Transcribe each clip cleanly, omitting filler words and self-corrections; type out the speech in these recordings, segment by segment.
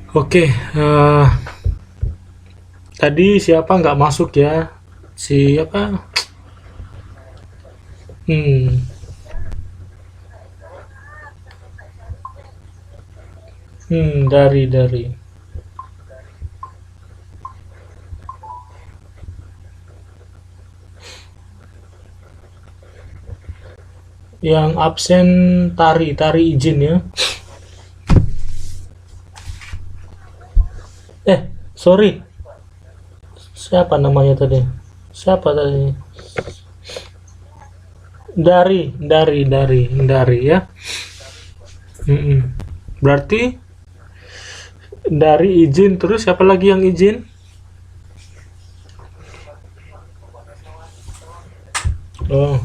Oke, tadi siapa nggak masuk ya? Siapa? Hmm, dari yang absen tari izin ya. Sorry, siapa namanya tadi? Siapa tadi? Dari ya. Mm-mm. Berarti dari izin terus siapa lagi yang izin? Oh,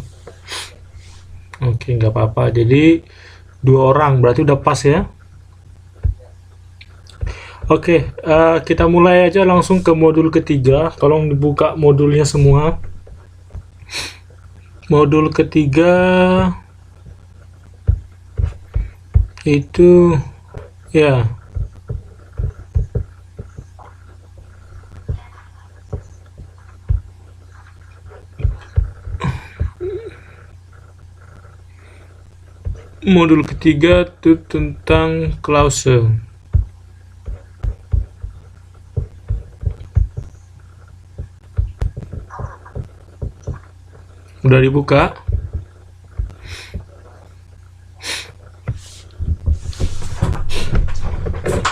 oke nggak apa-apa. Jadi dua orang berarti udah pas ya. Oke, kita mulai aja langsung ke modul ketiga. Tolong dibuka modulnya semua. Modul ketiga itu ya. Modul ketiga itu tentang klause. Udah dibuka?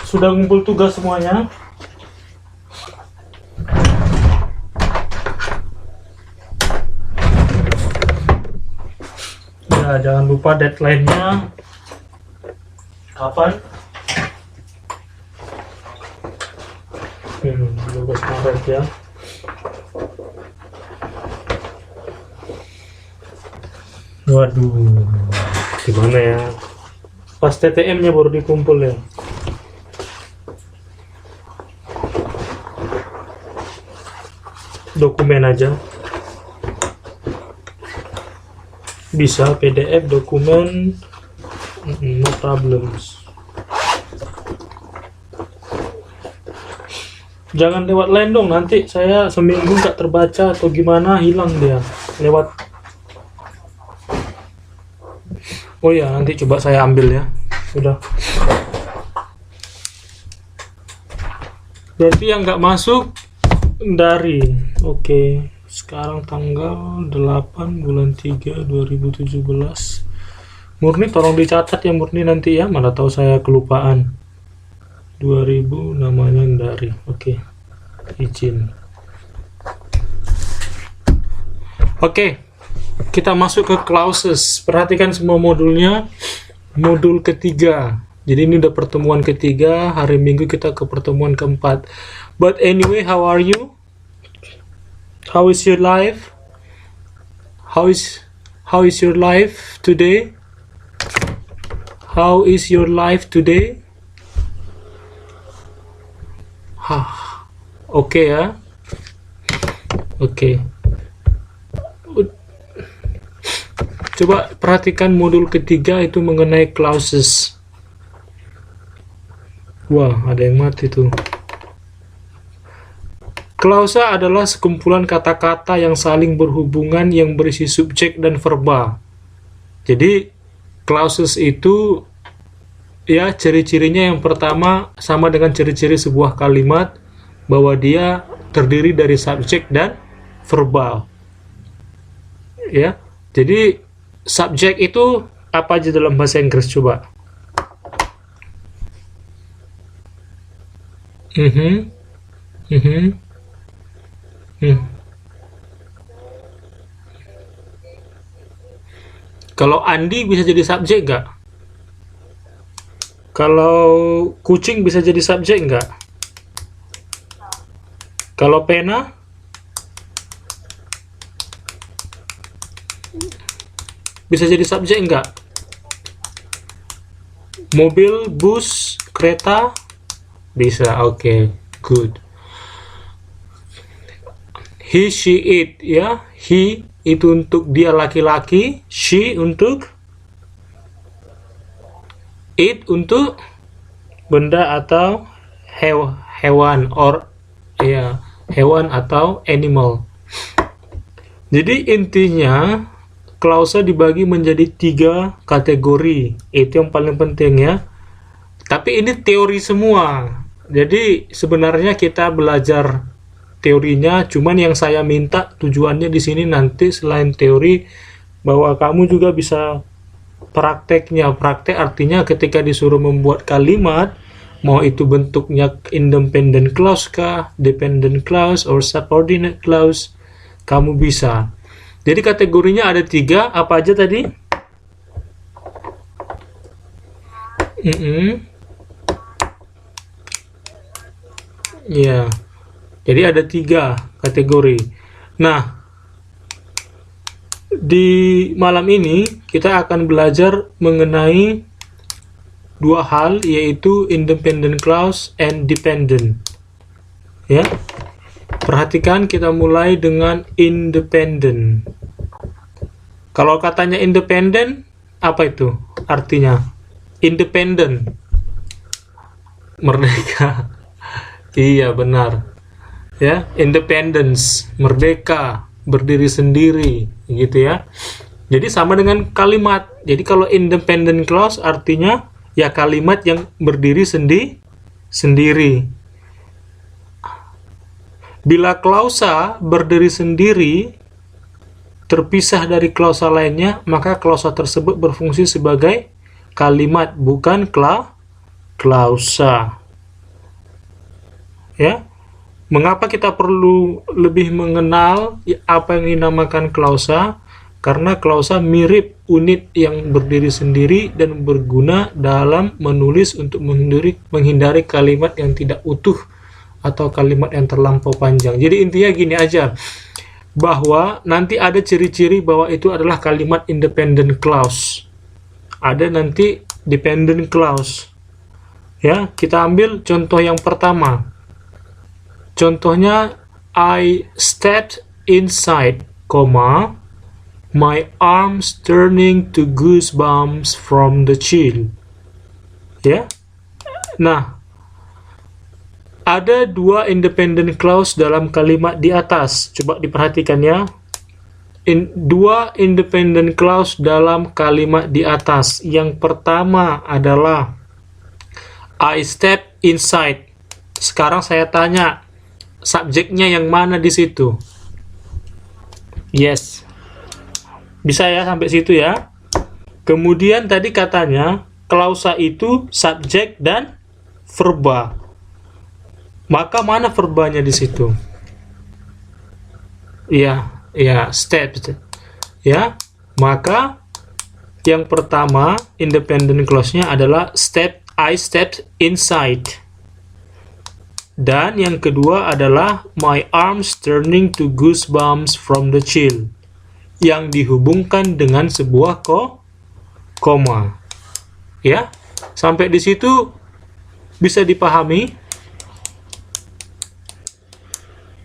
Sudah ngumpul tugas semuanya? Ya, jangan lupa deadline-nya kapan? 12 Maret ya. Waduh, gimana ya? Pas TTM-nya baru dikumpul ya. Dokumen aja. Bisa PDF, dokumen, no problems. Jangan lewat line dong, nanti saya seminggu nggak terbaca atau gimana, hilang dia. Lewat. Oh ya, nanti coba saya ambil ya. Sudah. Berarti yang nggak masuk dari. Oke. Sekarang tanggal 8 bulan 3 2017. Murni tolong dicatat ya Murni nanti ya, mana tahu saya kelupaan. 2000 namanya dari. Oke. Izin. Oke. Kita masuk ke clauses. Perhatikan semua modulnya. Modul ketiga. Jadi ini udah pertemuan ketiga, hari Minggu kita ke pertemuan keempat. But anyway, how are you? How is your life? How is your life today? How is your life today? Oke ya. Oke. Coba perhatikan modul ketiga itu mengenai clauses. Wah, ada yang mati tuh. Klausa adalah sekumpulan kata-kata yang saling berhubungan yang berisi subjek dan verba. Jadi, clauses itu ya ciri-cirinya yang pertama sama dengan ciri-ciri sebuah kalimat bahwa dia terdiri dari subjek dan verbal. Ya. Jadi, subjek itu apa aja dalam bahasa Inggris coba? Mhm. Mhm. Kalau Andi bisa jadi subjek nggak? Kalau kucing bisa jadi subjek nggak? Kalau pena bisa jadi subjek nggak? Mobil, bus, kereta bisa. Oke, good. He, she, it ya. He itu untuk dia laki-laki, she untuk it untuk benda atau hewan or ya hewan atau animal. Jadi intinya klausa dibagi menjadi 3 kategori. Itu yang paling penting ya. Tapi ini teori semua. Jadi sebenarnya kita belajar teorinya, cuman yang saya minta tujuannya di sini nanti selain teori bahwa kamu juga bisa prakteknya. Praktek artinya ketika disuruh membuat kalimat, mau itu bentuknya independent clause kah, dependent clause, or subordinate clause, kamu bisa. Jadi kategorinya ada 3, apa aja tadi? Ya, jadi ada 3 kategori. Nah, di malam ini kita akan belajar mengenai 2 hal, yaitu independent clause and dependent. Ya, perhatikan kita mulai dengan independent. Kalau katanya independent, apa itu artinya? Independent, merdeka. Iya, benar. Ya, independence, merdeka, berdiri sendiri, gitu ya. Jadi sama dengan kalimat. Jadi kalau independent clause artinya ya kalimat yang berdiri sendiri. Bila klausa berdiri sendiri terpisah dari klausa lainnya, maka klausa tersebut berfungsi sebagai kalimat, bukan klausa. Ya, mengapa kita perlu lebih mengenal apa yang dinamakan klausa? Karena klausa mirip unit yang berdiri sendiri dan berguna dalam menulis untuk menghindari kalimat yang tidak utuh atau kalimat yang terlampau panjang. Jadi intinya gini aja, bahwa nanti ada ciri-ciri bahwa itu adalah kalimat independent clause. Ada nanti dependent clause. Ya, kita ambil contoh yang pertama. Contohnya, I stepped inside, my arms turning to goosebumps from the chill. Ya. Nah, ada 2 independent clause dalam kalimat di atas. Coba diperhatikan ya. 2 independent clause dalam kalimat di atas. Yang pertama adalah I step inside. Sekarang saya tanya, subjeknya yang mana di situ? Yes. Bisa ya sampai situ ya. Kemudian tadi katanya klausa itu subjek dan verba. Maka mana verbanya di situ? Ya, step. Ya, maka yang pertama independent clause-nya adalah I stepped inside. Dan yang kedua adalah my arms turning to goosebumps from the chill, yang dihubungkan dengan sebuah koma. Ya, sampai di situ bisa dipahami?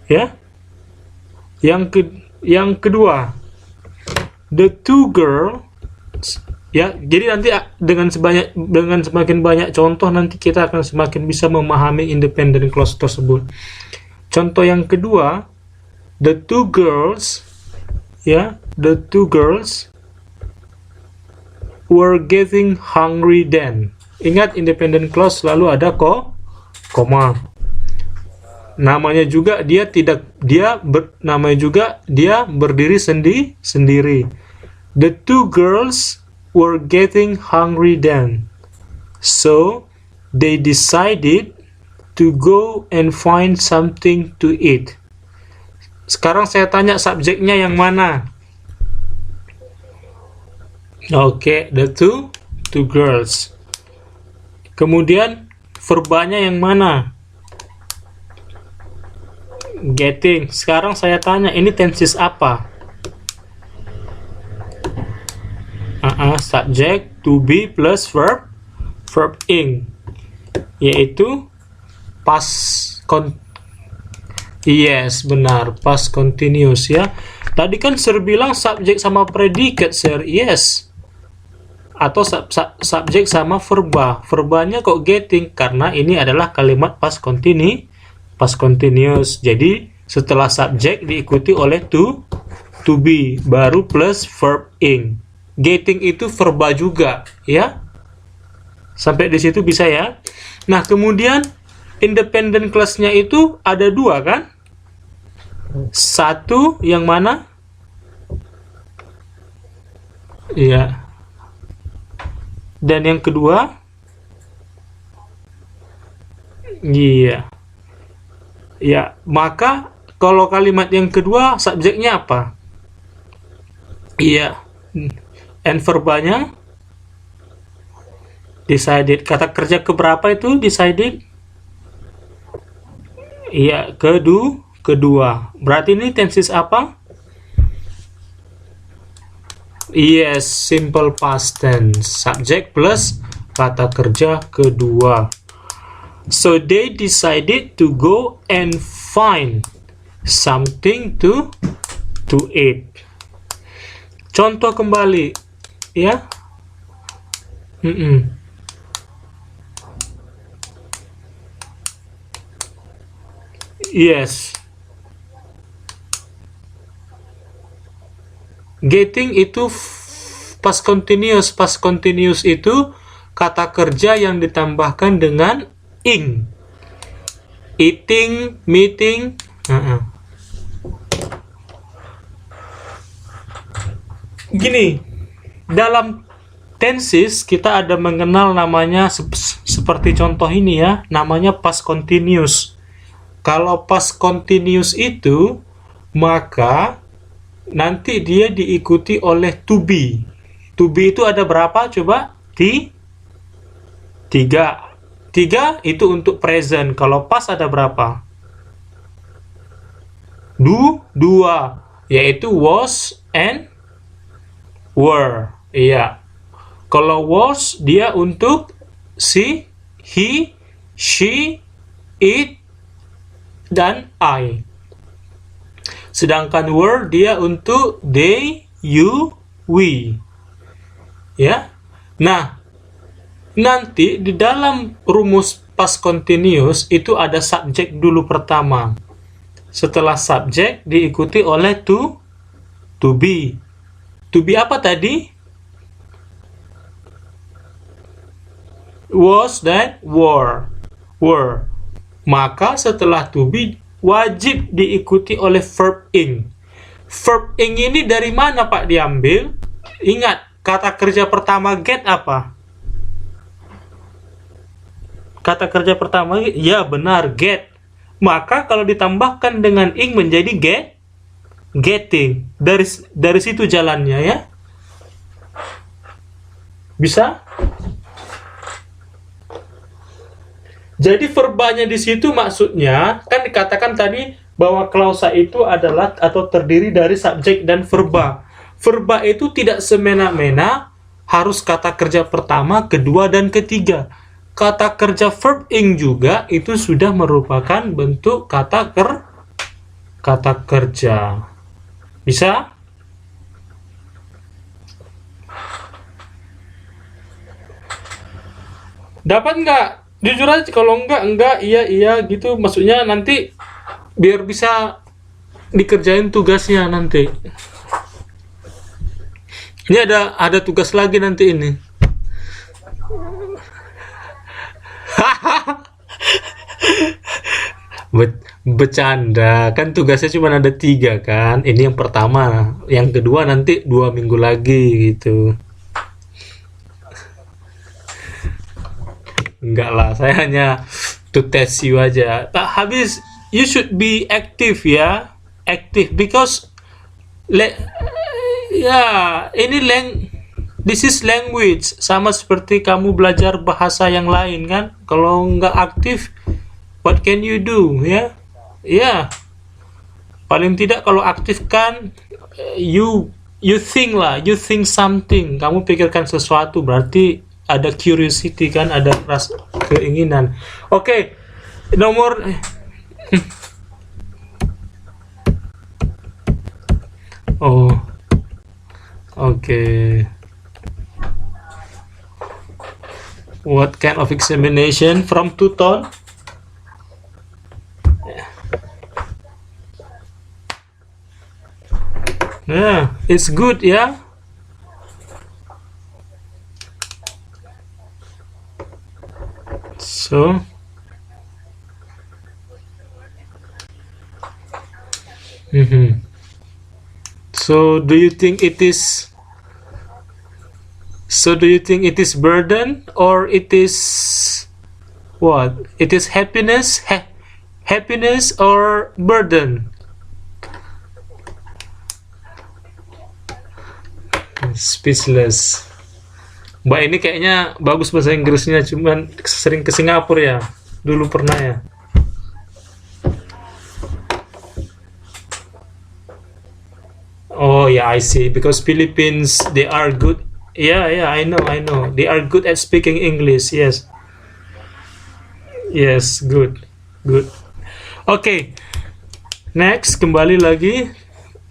Ya. Yang kedua, the two girls. Ya, jadi nanti dengan semakin banyak contoh nanti kita akan semakin bisa memahami independent clause tersebut. Contoh yang kedua, the two girls were getting hungry then. Ingat, independent clause selalu ada koma. Namanya juga dia berdiri sendiri. The two girls were getting hungry then, so they decided to go and find something to eat. Sekarang saya tanya, subjeknya yang mana? Oke, the two girls. Kemudian verbanya yang mana? Getting. Sekarang saya tanya, ini tenses apa? Subject to be plus verb ing, yaitu past yes, benar, past continuous ya. Tadi kan Sir bilang subjek sama predikat, Sir. Yes. atau subjek sama verba. Verbanya kok getting? Karena ini adalah kalimat past continuous. Jadi setelah subjek diikuti oleh to be, baru plus verb ing. Getting itu verba juga, ya. Sampai di situ bisa ya. Nah, kemudian independent clause-nya itu ada dua kan? Satu yang mana? Iya. Dan yang kedua? Iya. Ya, maka kalau kalimat yang kedua subjeknya apa? Iya. And verbanya decided. Kata kerja keberapa itu decided? Iya, kedua. Berarti ini tenses apa? Yes, simple past tense. Subject plus kata kerja kedua. So they decided to go and find something to eat. Contoh kembali, ya. Yes. Getting itu past continuous. Past continuous itu kata kerja yang ditambahkan dengan ing. Eating, meeting. Gini, dalam tenses kita ada mengenal namanya seperti contoh ini ya, namanya past continuous. Kalau past continuous itu, maka nanti dia diikuti oleh to be. To be itu ada berapa? Coba. Tiga itu untuk present. Kalau past ada berapa? Dua. Yaitu was and were. Iya. Kalau was dia untuk he, she, it, dan I. Sedangkan were dia untuk they, you, we. Ya. Nah, nanti di dalam rumus past continuous itu ada subjek dulu pertama. Setelah subjek diikuti oleh to be. To be apa tadi? Was dan were. Maka setelah to be wajib diikuti oleh verb ing. Verb ing ini dari mana Pak diambil? Ingat, kata kerja pertama get apa? Kata kerja pertama, ya benar, get. Maka kalau ditambahkan dengan ing menjadi getting. Dari situ jalannya ya. Bisa? Jadi verbanya di situ maksudnya kan dikatakan tadi bahwa klausa itu adalah atau terdiri dari subjek dan verba. Verba itu tidak semena-mena harus kata kerja pertama, kedua, dan ketiga. Kata kerja verb ing juga itu sudah merupakan bentuk kata kerja. Bisa? Dapat nggak? Jujur aja, kalau enggak, iya gitu. Maksudnya nanti biar bisa dikerjain tugasnya nanti. Ini ada tugas lagi nanti ini. Bercanda, kan tugasnya cuma ada 3 kan. Ini yang pertama, yang kedua nanti 2 minggu lagi gitu. Enggak lah, saya hanya to test you aja. Habis, you should be active ya. Active because this is language. Sama seperti kamu belajar bahasa yang lain kan. Kalau nggak aktif, what can you do ya? Ya. Paling tidak kalau aktif kan you think lah, you think something. Kamu pikirkan sesuatu, berarti ada curiosity kan, ada rasa keinginan. Oke, nomor oke. What kind of examination from Tuton? Yeah, it's good, yeah. So, so do you think it is? So do you think it is burden or it is what? It is happiness, happiness or burden? Speechless. Mbak ini kayaknya bagus bahasa Inggrisnya, cuman sering ke Singapura ya. Dulu pernah ya. Oh yeah, I see. Because Philippines, they are good. Yeah, yeah, I know. They are good at speaking English. Yes, yes, good, good. Oke, next kembali lagi.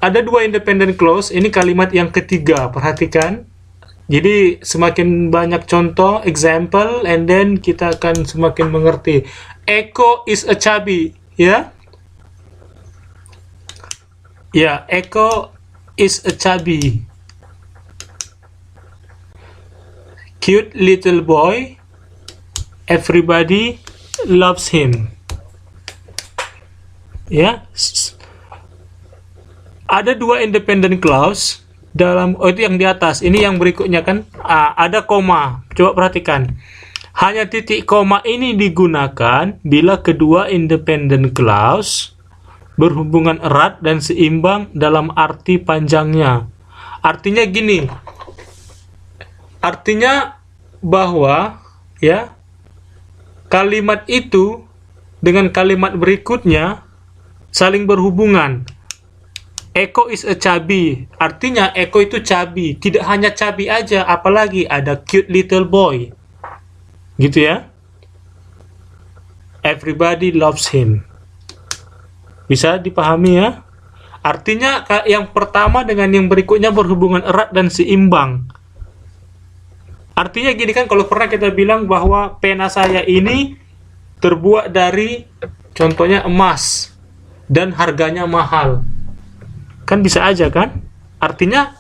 Ada dua independent clause. Ini kalimat yang ketiga. Perhatikan. Jadi semakin banyak contoh, example, and then kita akan semakin mengerti. Eko is a chubby, ya? Ya, Eko is a chubby. Cute little boy. Everybody loves him. Ya. Ada dua independent clause dalam itu yang di atas. Ini yang berikutnya kan ada koma. Coba perhatikan. Hanya titik koma ini digunakan bila kedua independent clause berhubungan erat dan seimbang dalam arti panjangnya. Artinya gini. Artinya bahwa ya kalimat itu dengan kalimat berikutnya saling berhubungan. Eko is a chubby. Artinya Eko itu chubby. Tidak hanya chubby aja, apalagi ada cute little boy. Gitu ya. Everybody loves him. Bisa dipahami ya? Artinya yang pertama dengan yang berikutnya berhubungan erat dan seimbang. Artinya gini kan, kalau pernah kita bilang bahwa pena saya ini terbuat dari contohnya emas dan harganya mahal. Kan bisa aja kan? Artinya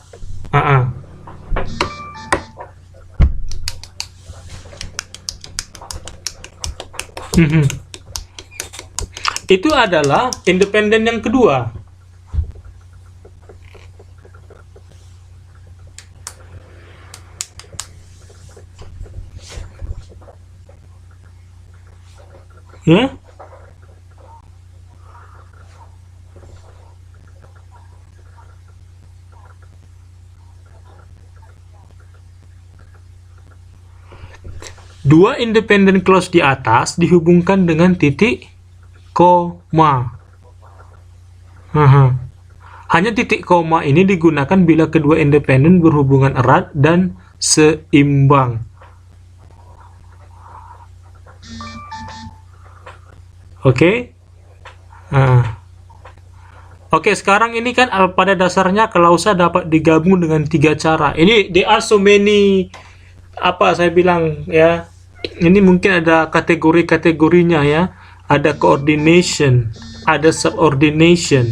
itu adalah independen yang kedua. Ya? Dua independent clause di atas dihubungkan dengan titik koma. Hanya titik koma ini digunakan bila kedua independen berhubungan erat dan seimbang. Oke? Oke, sekarang ini kan pada dasarnya klausa dapat digabung dengan tiga cara. Ini there are so many, saya bilang ya. Ini mungkin ada kategori-kategorinya ya. Ada coordination, ada subordination,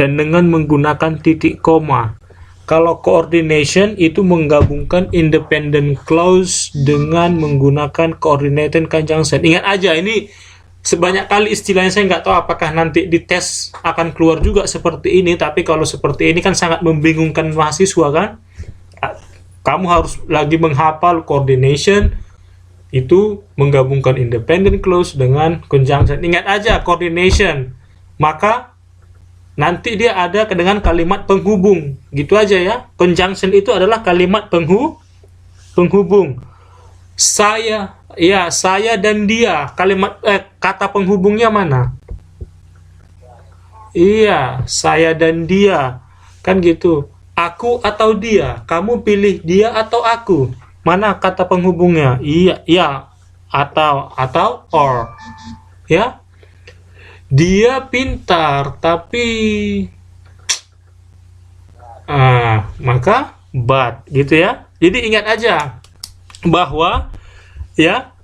dan dengan menggunakan titik koma. Kalau coordination itu menggabungkan independent clause dengan menggunakan coordinating conjunction. Ingat aja, ini sebanyak kali istilahnya, saya nggak tahu apakah nanti di tes akan keluar juga seperti ini. Tapi kalau seperti ini kan sangat membingungkan mahasiswa kan. Kamu harus lagi menghafal coordination, itu menggabungkan independent clause dengan conjunction. Ingat aja coordination, maka nanti dia ada dengan kalimat penghubung. Gitu aja ya. Conjunction itu adalah kalimat penghubung. Saya dan dia. Kalimat kata penghubungnya mana? Iya, saya dan dia. Kan gitu. Aku atau dia? Kamu pilih dia atau aku? Mana kata penghubungnya? Iya, atau or. Ya. Dia pintar, tapi maka but, gitu ya. Jadi ingat aja bahwa Ya,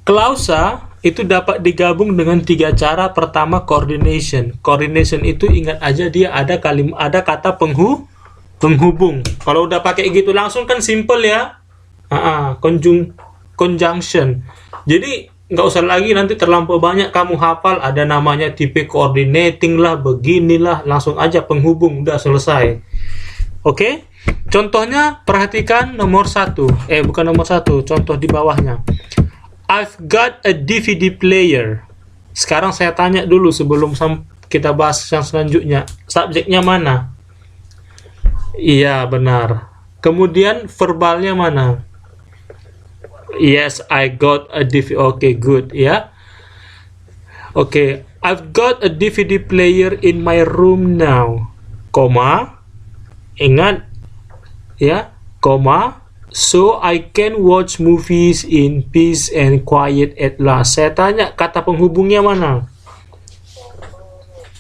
klausa itu dapat digabung dengan 3 cara. Pertama, coordination. Coordination itu ingat aja dia ada kata penghubung. Kalau udah pakai gitu langsung kan simple ya. Conjunction. Jadi nggak usah lagi nanti terlampau banyak kamu hafal, ada namanya tipe coordinating lah, beginilah, langsung aja penghubung, udah selesai. Oke? Contohnya perhatikan nomor 1. Bukan nomor 1, contoh di bawahnya. I've got a DVD player. Sekarang saya tanya dulu sebelum kita bahas yang selanjutnya. Subjeknya mana? Iya, benar. Kemudian verbalnya mana? Yes, I got a DVD. Oke, good ya. Oke, I've got a DVD player in my room now. Koma. Ingat ya, koma. So I can watch movies in peace and quiet at last. Saya tanya kata penghubungnya mana?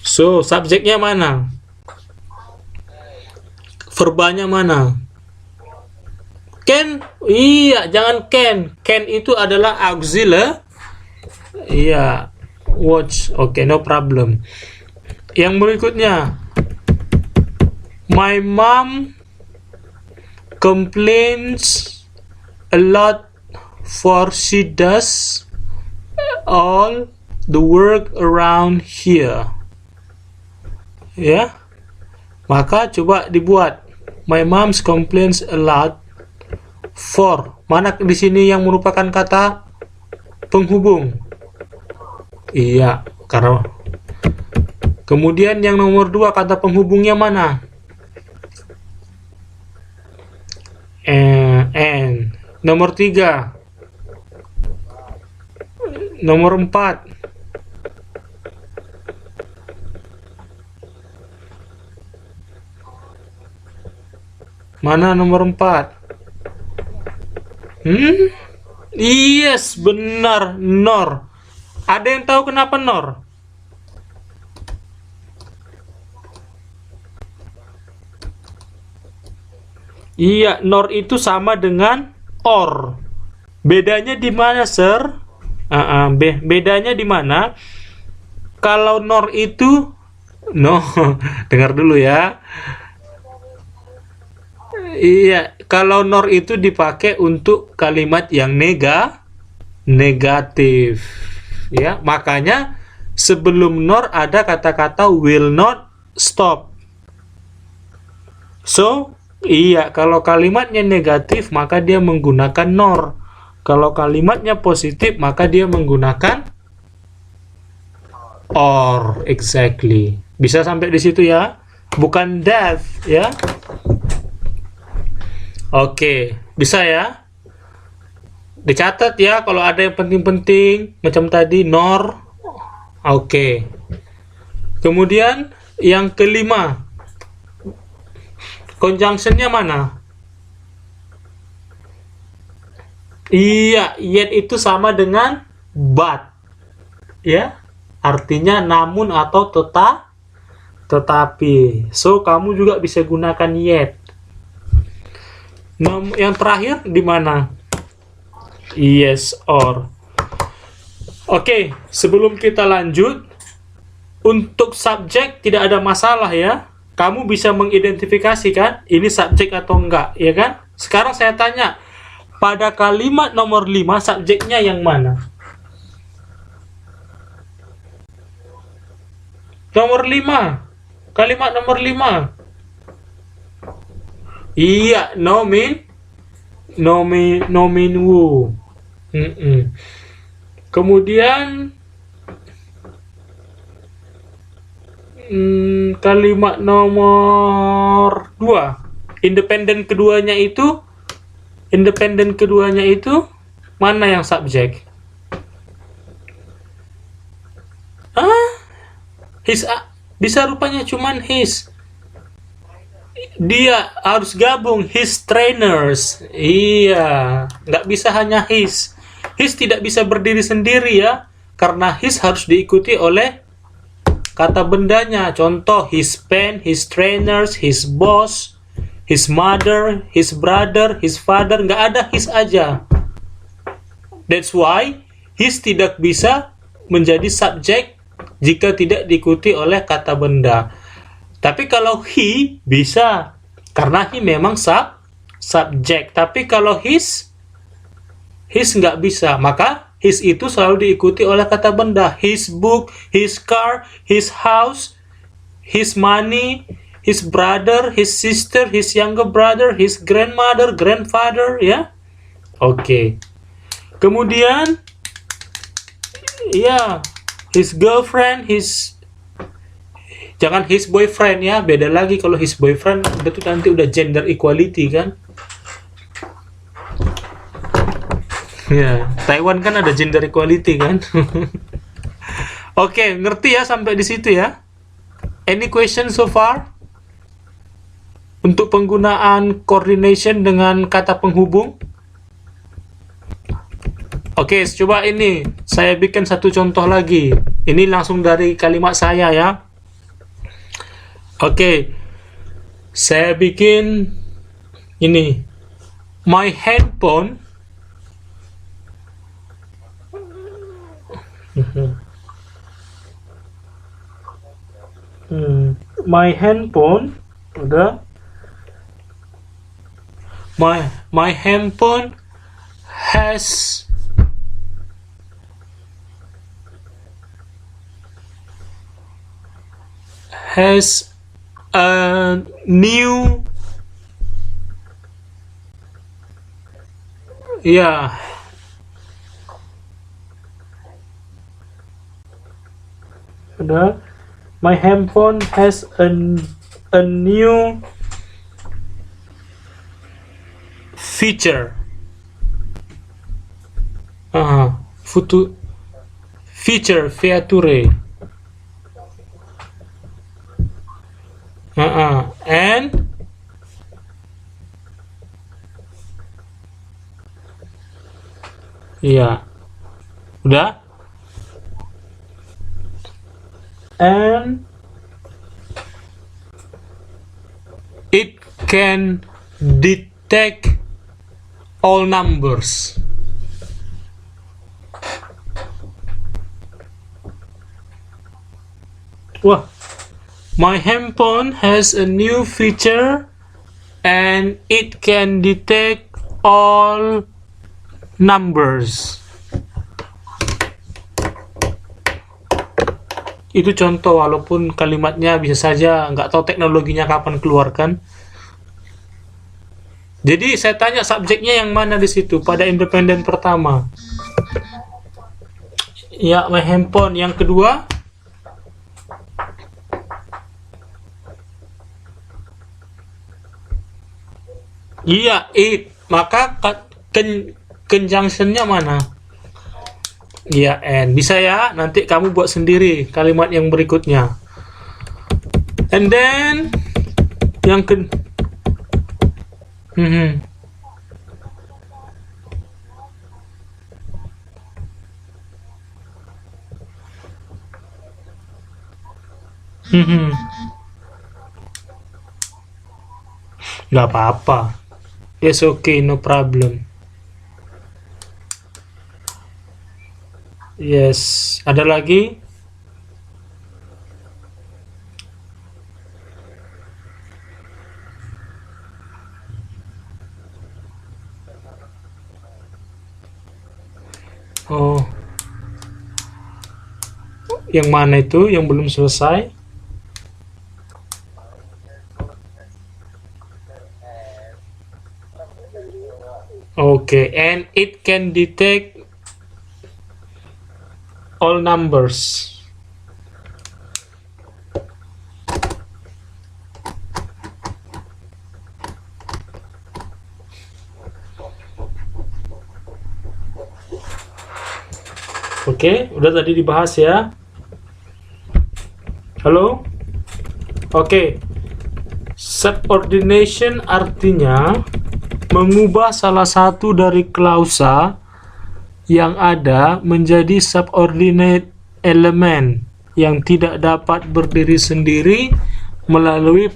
So, subjeknya mana? Verbalnya mana? Can? Iya, jangan can. Can itu adalah auxiliary. Iya, watch. Oke, no problem. Yang berikutnya, my mom complains a lot for she does all the work around here. Ya, maka coba dibuat. My mom's complains a lot for. Mana di sini yang merupakan kata penghubung? Iya, karena. Kemudian yang nomor 2 kata penghubungnya mana? And. Nomor 3. Nomor 4. Mana nomor 4? Yes, benar, nor. Ada yang tahu kenapa nor? Iya, nor itu sama dengan or. Bedanya di mana, sir? Bedanya di mana? Kalau nor itu dengar dulu ya. Iya, kalau nor itu dipakai untuk kalimat yang negatif. Ya, makanya sebelum nor ada kata-kata will not stop. So, iya, kalau kalimatnya negatif maka dia menggunakan nor. Kalau kalimatnya positif maka dia menggunakan or. Exactly. Bisa sampai di situ ya? Bukan that ya. Oke, bisa ya? Dicatat ya kalau ada yang penting-penting macam tadi nor. Oke. Kemudian yang kelima, conjunctionnya mana? Iya, yet itu sama dengan but. Ya, artinya namun atau tetapi. So, kamu juga bisa gunakan yet. Yang terakhir di mana? Yes or. Oke, sebelum kita lanjut, untuk subjek tidak ada masalah ya. Kamu bisa mengidentifikasikan ini subjek atau enggak, ya kan? Sekarang saya tanya, pada kalimat nomor 5 subjeknya yang mana? Nomor 5. Kalimat nomor 5. Iya, nomin wu. Kemudian kalimat nomor 2. Independen keduanya itu mana yang subjek? His, bisa rupanya cuman his. Dia harus gabung his trainers. Iya, nggak bisa hanya his. His tidak bisa berdiri sendiri ya, karena his harus diikuti oleh kata bendanya. Contoh, his pen, his trainers, his boss. his mother, his brother, his father, nggak ada his aja. That's why his tidak bisa menjadi subjek jika tidak diikuti oleh kata benda. Tapi kalau he bisa, karena he memang subjek. Tapi kalau his nggak bisa, maka his itu selalu diikuti oleh kata benda. His book, his car, his house, his money, his brother, his sister, his younger brother, his grandmother, grandfather, ya. Oke. Kemudian, ya, his girlfriend, jangan his boyfriend ya, beda lagi kalau his boyfriend, itu nanti udah gender equality kan. Ya, Taiwan kan ada gender equality kan. Oke, ngerti ya sampai di situ ya? Any question so far? Untuk penggunaan coordination dengan kata penghubung? Oke, coba ini. Saya bikin satu contoh lagi. Ini langsung dari kalimat saya ya. Oke. Saya bikin ini. My handphone my handphone udah. My handphone has a new udah. My handphone has a new feature. Feature and udah. And it can detect all numbers. Wah, my handphone has a new feature and it can detect all numbers. Itu contoh, walaupun kalimatnya bisa saja nggak tahu teknologinya kapan keluarkan. Jadi saya tanya subjeknya yang mana di situ pada independen pertama. Ya, my handphone. Yang kedua, iya, it. Maka conjunctionnya mana? Iya, and. Bisa ya, nanti kamu buat sendiri kalimat yang berikutnya. And then, yang nggak apa-apa. It's okay, no problem. Yes, ada lagi? Oh, yang mana itu yang belum selesai? Okay, and it can detect all numbers. Oke, udah tadi dibahas ya. Halo? Oke. Subordination artinya mengubah salah satu dari klausa yang ada menjadi subordinate element yang tidak dapat berdiri sendiri melalui